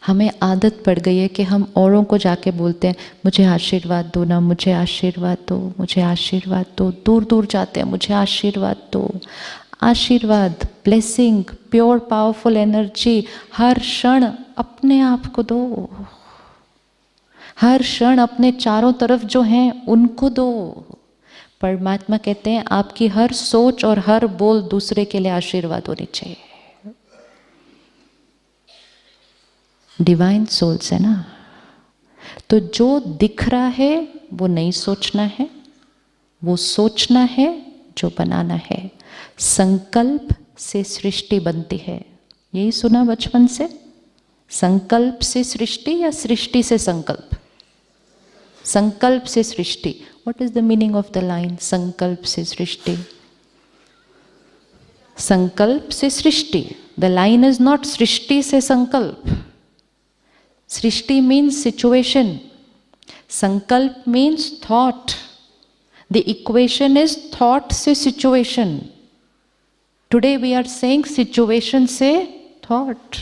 हमें आदत पड़ गई है कि हम औरों को जाके बोलते हैं मुझे आशीर्वाद दो ना, मुझे आशीर्वाद दो, मुझे आशीर्वाद दो। दूर दूर जाते हैं मुझे आशीर्वाद दो। आशीर्वाद, ब्लेसिंग, प्योर पावरफुल एनर्जी हर क्षण अपने आप को दो। हर क्षण अपने चारों तरफ जो हैं उनको दो। परमात्मा कहते हैं आपकी हर सोच और हर बोल दूसरे के लिए आशीर्वाद होनी चाहिए। डिवाइन सोल्स है ना, तो जो दिख रहा है वो नहीं सोचना है, वो सोचना है जो बनाना है। संकल्प से सृष्टि बनती है, यही सुना बचपन से। संकल्प से सृष्टि या सृष्टि से संकल्प? संकल्प से सृष्टि। What is the meaning of the line संकल्प से सृष्टि? संकल्प से सृष्टि, द लाइन इज नॉट सृष्टि से संकल्प। सृष्टि means situation. संकल्प means thought. The equation is thought से situation. Today we are saying situation से thought.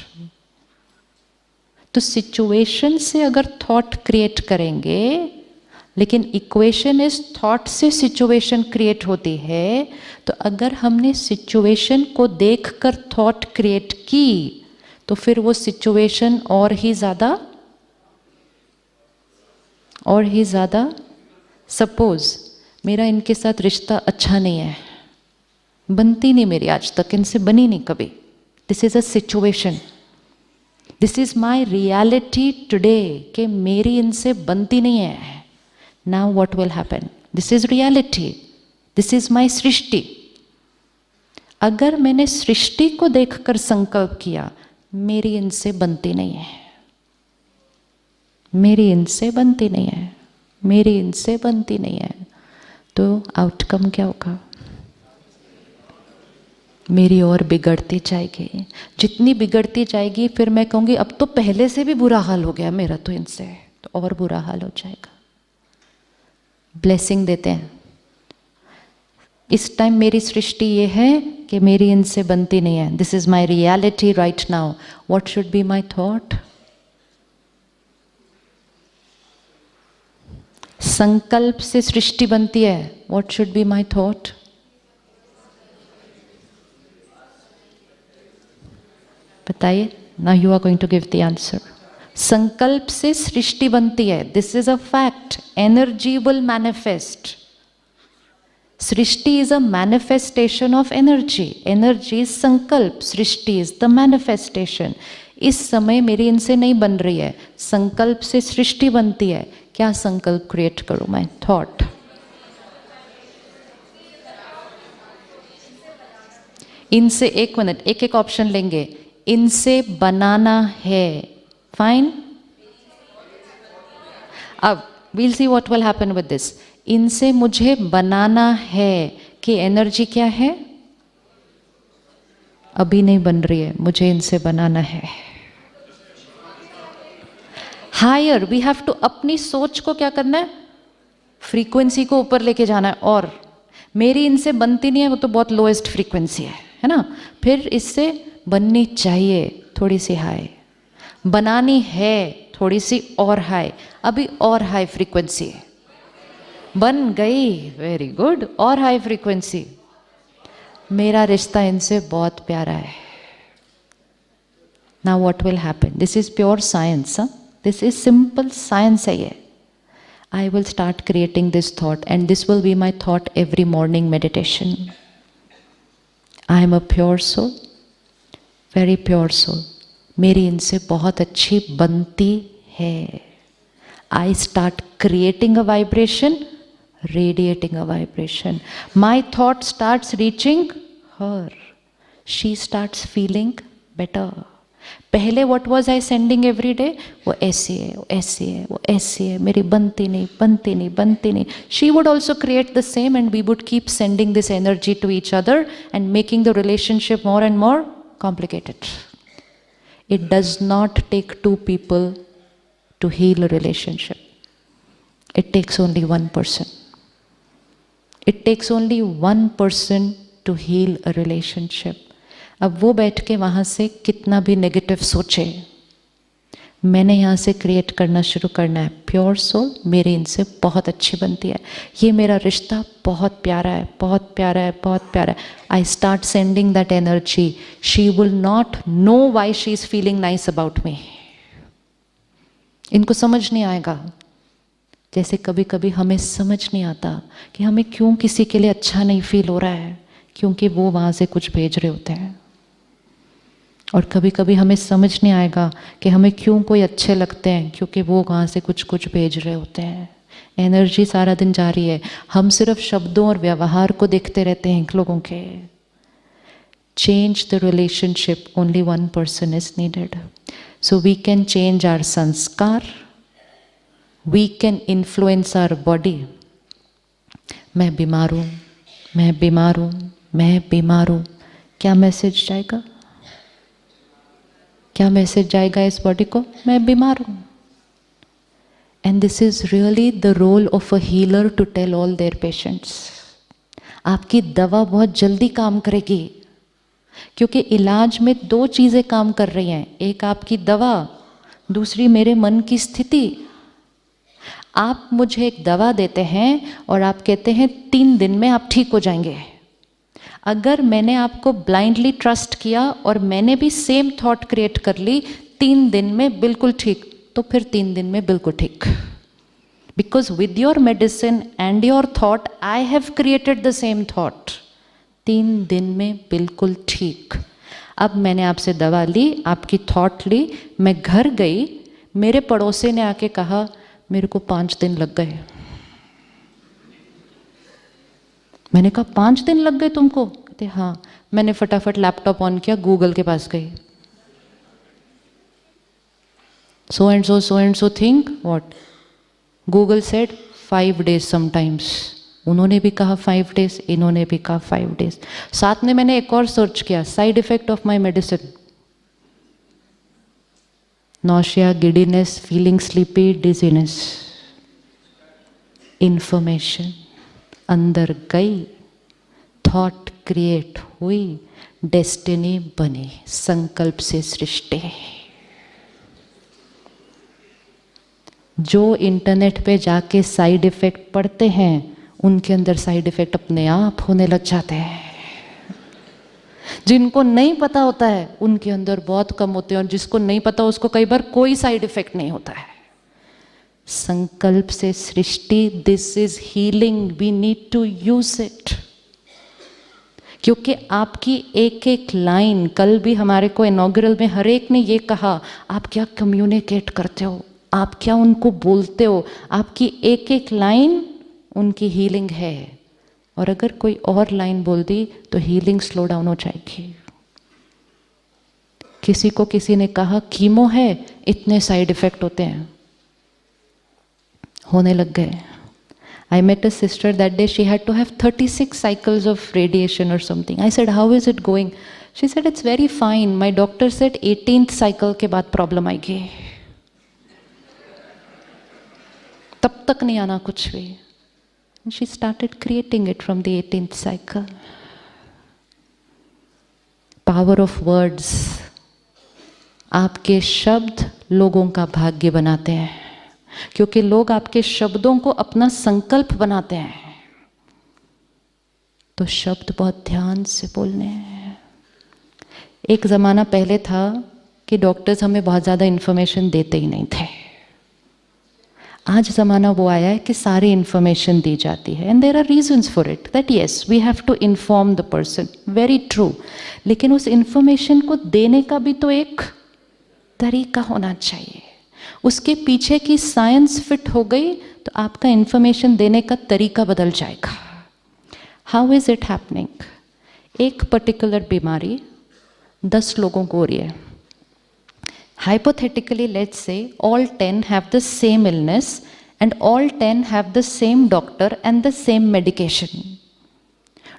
तो situation से अगर thought create करेंगे, लेकिन equation is thought से situation create होती है, तो अगर हमने situation को देखकर thought create की तो फिर वो सिचुएशन और ही ज़्यादा सपोज मेरा इनके साथ रिश्ता अच्छा नहीं है, बनती नहीं मेरी, आज तक इनसे बनी नहीं कभी। This is a situation, this is my reality today कि मेरी इनसे बनती नहीं है। Now what will happen? This is reality, this is my सृष्टि। अगर मैंने सृष्टि को देखकर संकल्प किया मेरी इनसे बनती नहीं है, मेरी इनसे बनती नहीं है, मेरी इनसे बनती नहीं है, तो आउटकम क्या होगा? मेरी और बिगड़ती जाएगी। जितनी बिगड़ती जाएगी फिर मैं कहूँगी अब तो पहले से भी बुरा हाल हो गया मेरा तो इनसे, तो और बुरा हाल हो जाएगा। ब्लेसिंग देते हैं, इस टाइम मेरी सृष्टि ये है कि मेरी इनसे बनती नहीं है। This is my reality right now, what should be my thought? संकल्प से सृष्टि बनती है, what should be my thought? बताइए, now you are going to give the answer. संकल्प से सृष्टि बनती है, this is a fact. Energy will manifest. सृष्टि is a manifestation of energy. Energy is संकल्प, सृष्टि is the manifestation. इस समय मेरी इनसे नहीं बन रही है, संकल्प से सृष्टि बनती है। क्या संकल्प क्रिएट करूं मैं? थॉट। इनसे, एक मिनट, एक एक ऑप्शन लेंगे। इनसे बनाना है, फाइन। अब we'll see what will happen with this. इनसे मुझे बनाना है कि एनर्जी क्या है? अभी नहीं बन रही है, मुझे इनसे बनाना है। हायर, वी हैव टू अपनी सोच को क्या करना है? फ्रीक्वेंसी को ऊपर लेके जाना है। और मेरी इनसे बनती नहीं है, वो तो बहुत लोएस्ट फ्रीक्वेंसी है ना। फिर इससे बननी चाहिए थोड़ी सी हाई, बनानी है थोड़ी सी और हाई, अभी और हाई फ्रीक्वेंसी है, बन गई, वेरी गुड, और हाई फ्रीक्वेंसी। मेरा रिश्ता इनसे बहुत प्यारा है। Now what will happen? This is pure science, this is simple science है ये। I will start creating this thought and this will be my thought every morning meditation. I am a pure soul, very pure soul, मेरी इनसे बहुत अच्छी बनती है। I start creating a vibration, radiating a vibration. My thought starts reaching her. She starts feeling better. पहले what was I sending every day? वो ऐसी है, वो ऐसी है, वो ऐसी है, मेरी बनती नहीं, बनती नहीं, बनती नहीं. She would also create the same and we would keep sending this energy to each other and making the relationship more and more complicated. It does not take two people to heal a relationship. It takes only one person. It takes only one person to heal a relationship. अब वो बैठ के वहाँ से कितना भी negative सोचे, मैंने यहाँ से क्रिएट करना शुरू करना है। प्योर सोल मेरे इनसे बहुत अच्छी बनती है, ये मेरा रिश्ता बहुत प्यारा है, बहुत प्यारा है, बहुत प्यारा है। I start sending that energy, she will not know why she is feeling nice about me. इनको समझ नहीं आएगा। जैसे कभी कभी हमें समझ नहीं आता कि हमें क्यों किसी के लिए अच्छा नहीं फील हो रहा है, क्योंकि वो वहाँ से कुछ भेज रहे होते हैं। और कभी कभी हमें समझ नहीं आएगा कि हमें क्यों कोई अच्छे लगते हैं, क्योंकि वो वहाँ से कुछ भेज रहे होते हैं। एनर्जी सारा दिन जा रही है, हम सिर्फ शब्दों और व्यवहार को देखते रहते हैं लोगों के। Change the relationship, only one person is needed. So we can change our संस्कार, we can influence our body. मैं बीमार हूँ, मैं बीमार हूँ, मैं बीमार हूँ, क्या मैसेज जाएगा? क्या मैसेज जाएगा इस बॉडी को? मैं बीमार हूँ। And this is really the role of a healer to tell all their patients. आपकी दवा बहुत जल्दी काम करेगी, क्योंकि इलाज में दो चीज़ें काम कर रही हैं, एक आपकी दवा, दूसरी मेरे मन की स्थिति। आप मुझे एक दवा देते हैं और आप कहते हैं 3 दिन में आप ठीक हो जाएंगे। अगर मैंने आपको ब्लाइंडली ट्रस्ट किया और मैंने भी सेम थॉट क्रिएट कर ली 3 दिन में बिल्कुल ठीक, तो फिर 3 दिन में बिल्कुल ठीक। Because with your medicine and your thought I have created the same thought. 3 दिन में बिल्कुल ठीक। अब मैंने आपसे दवा ली, आपकी थॉट ली, मैं घर गई, मेरे पड़ोसी ने आके कहा मेरे को 5 दिन लग गए। मैंने कहा 5 दिन लग गए तुमको? कहते हाँ। मैंने फटाफट लैपटॉप ऑन किया, गूगल के पास गई, so and so think what. Google said 5 days sometimes. उन्होंने भी कहा 5 days, इन्होंने भी कहा 5 days। साथ में मैंने एक और सर्च किया, side effect of my medicine, nausea, giddiness, feeling sleepy, dizziness. Information अंदर गई, थॉट क्रिएट हुई, डेस्टिनी बनी। संकल्प से सृष्टि। जो इंटरनेट पे जाके साइड इफेक्ट पढ़ते हैं, उनके अंदर साइड इफेक्ट अपने आप होने लग जाते हैं। जिनको नहीं पता होता है उनके अंदर बहुत कम होते हैं, और जिसको नहीं पता उसको कई बार कोई साइड इफेक्ट नहीं होता है। संकल्प से सृष्टि, this is healing, we need to use it. क्योंकि आपकी एक एक लाइन, कल भी हमारे को इनॉग्रल में हर एक ने ये कहा, आप क्या कम्युनिकेट करते हो, आप क्या उनको बोलते हो, आपकी एक एक लाइन उनकी हीलिंग है। और अगर कोई और लाइन बोल दी तो हीलिंग स्लो डाउन हो जाएगी। किसी को किसी ने कहा कीमो है, इतने साइड इफेक्ट होते हैं, होने लग गए। I met a sister that day, she had to have 36 cycles of radiation or something. I said, how is it going? She said, it's very fine. My doctor said 18th cycle के बाद problem आएगी, तब तक नहीं आना कुछ भी। And she started creating it from the 18th cycle. Power of words. आपके शब्द लोगों का भाग्य बनाते हैं, क्योंकि लोग आपके शब्दों को अपना संकल्प बनाते हैं। तो शब्द बहुत ध्यान से बोलने हैं। एक ज़माना पहले था कि डॉक्टर्स हमें बहुत ज़्यादा इन्फॉर्मेशन देते ही नहीं थे। आज ज़माना वो आया है कि सारी इन्फॉर्मेशन दी जाती है, and there are reasons for it, that yes we have to inform the person, very true. लेकिन उस इन्फॉर्मेशन को देने का भी तो एक तरीका होना चाहिए। उसके पीछे की साइंस फिट हो गई तो आपका इंफॉर्मेशन देने का तरीका बदल जाएगा। How is it happening? एक पर्टिकुलर बीमारी 10 लोगों को हो रही है। Hypothetically, let's say all 10 have the same illness and all 10 have the same doctor and the same medication.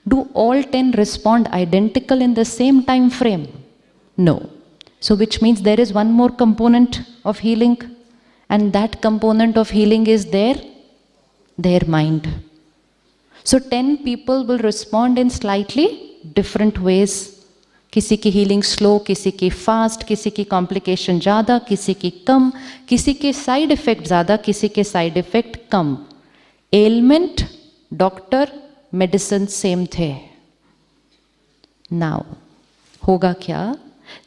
Do all 10 respond identical in the same time frame? No. So which means there is one more component of healing, and that component of healing is their mind. So 10 people will respond in slightly different ways किसी की healing slow, किसी की fast, किसी की complication ज़्यादा, किसी की कम, किसी के साइड इफ़ेक्ट ज़्यादा, किसी के साइड इफ़ेक्ट कम। एलमेंट, डॉक्टर, मेडिसिन सेम थे। नाउ होगा क्या,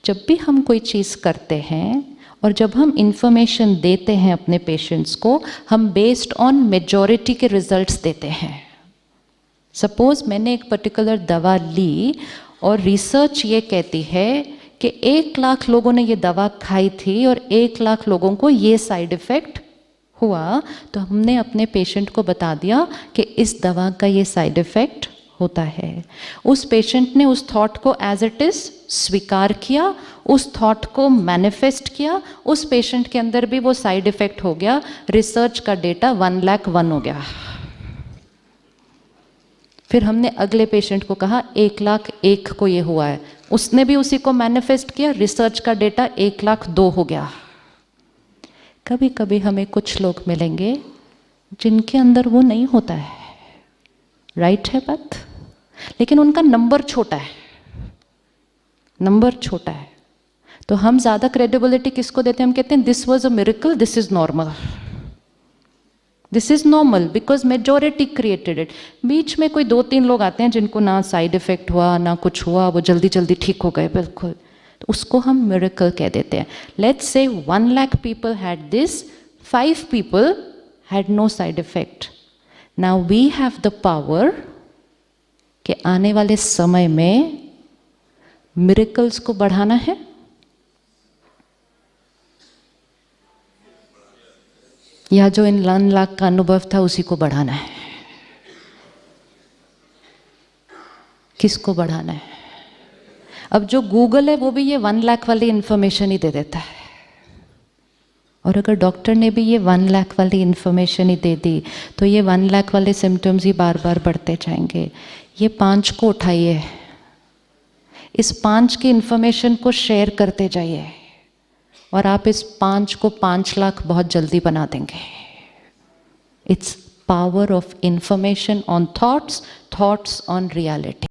जब भी हम कोई चीज़ करते हैं और जब हम इंफॉर्मेशन देते हैं अपने पेशेंट्स को, हम बेस्ड ऑन मेजॉरिटी के रिजल्ट्स देते हैं। सपोज मैंने एक पर्टिकुलर दवा ली और रिसर्च ये कहती है कि 1 लाख लोगों ने ये दवा खाई थी और 1 लाख लोगों को ये साइड इफ़ेक्ट हुआ, तो हमने अपने पेशेंट को बता दिया कि इस दवा का ये साइड इफ़ेक्ट होता है। उस पेशेंट ने उस थॉट को एज इट इज़ स्वीकार किया, उस थॉट को मैनिफेस्ट किया, उस पेशेंट के अंदर भी वो साइड इफ़ेक्ट हो गया। रिसर्च का डेटा 1,01,000 हो गया। फिर हमने अगले पेशेंट को कहा 1,01,000 को ये हुआ है, उसने भी उसी को मैनिफेस्ट किया, रिसर्च का डेटा 1,02,000 हो गया। कभी कभी हमें कुछ लोग मिलेंगे जिनके अंदर वो नहीं होता है, राइट है बात, लेकिन उनका नंबर छोटा है, नंबर छोटा है, तो हम ज़्यादा क्रेडिबिलिटी किसको देते हैं? हम कहते हैं this was a miracle, this is normal, this is normal because majority created it. बीच में कोई 2-3 लोग आते हैं जिनको ना साइड इफेक्ट हुआ ना कुछ हुआ, वो जल्दी जल्दी ठीक हो गए बिल्कुल, तो उसको हम मिरेकल कह देते हैं। Let's say 1 lakh people had this, 5 people had no side effect. Now we have the power कि आने वाले समय में मिरेकल्स को बढ़ाना है, या जो इन 1 लाख का अनुभव था उसी को बढ़ाना है? किसको बढ़ाना है? अब जो गूगल है वो भी ये 1 लाख वाली इंफॉर्मेशन ही दे देता है, और अगर डॉक्टर ने भी ये 1 लाख वाली इंफॉर्मेशन ही दे दी तो ये 1 लाख वाले सिम्टम्स ही बार बार बढ़ते जाएंगे। ये 5 को उठाइए, इस 5 की इंफॉर्मेशन को शेयर करते जाइए, और आप इस 5 को 5 लाख बहुत जल्दी बना देंगे। It's power of information on thoughts, thoughts on reality.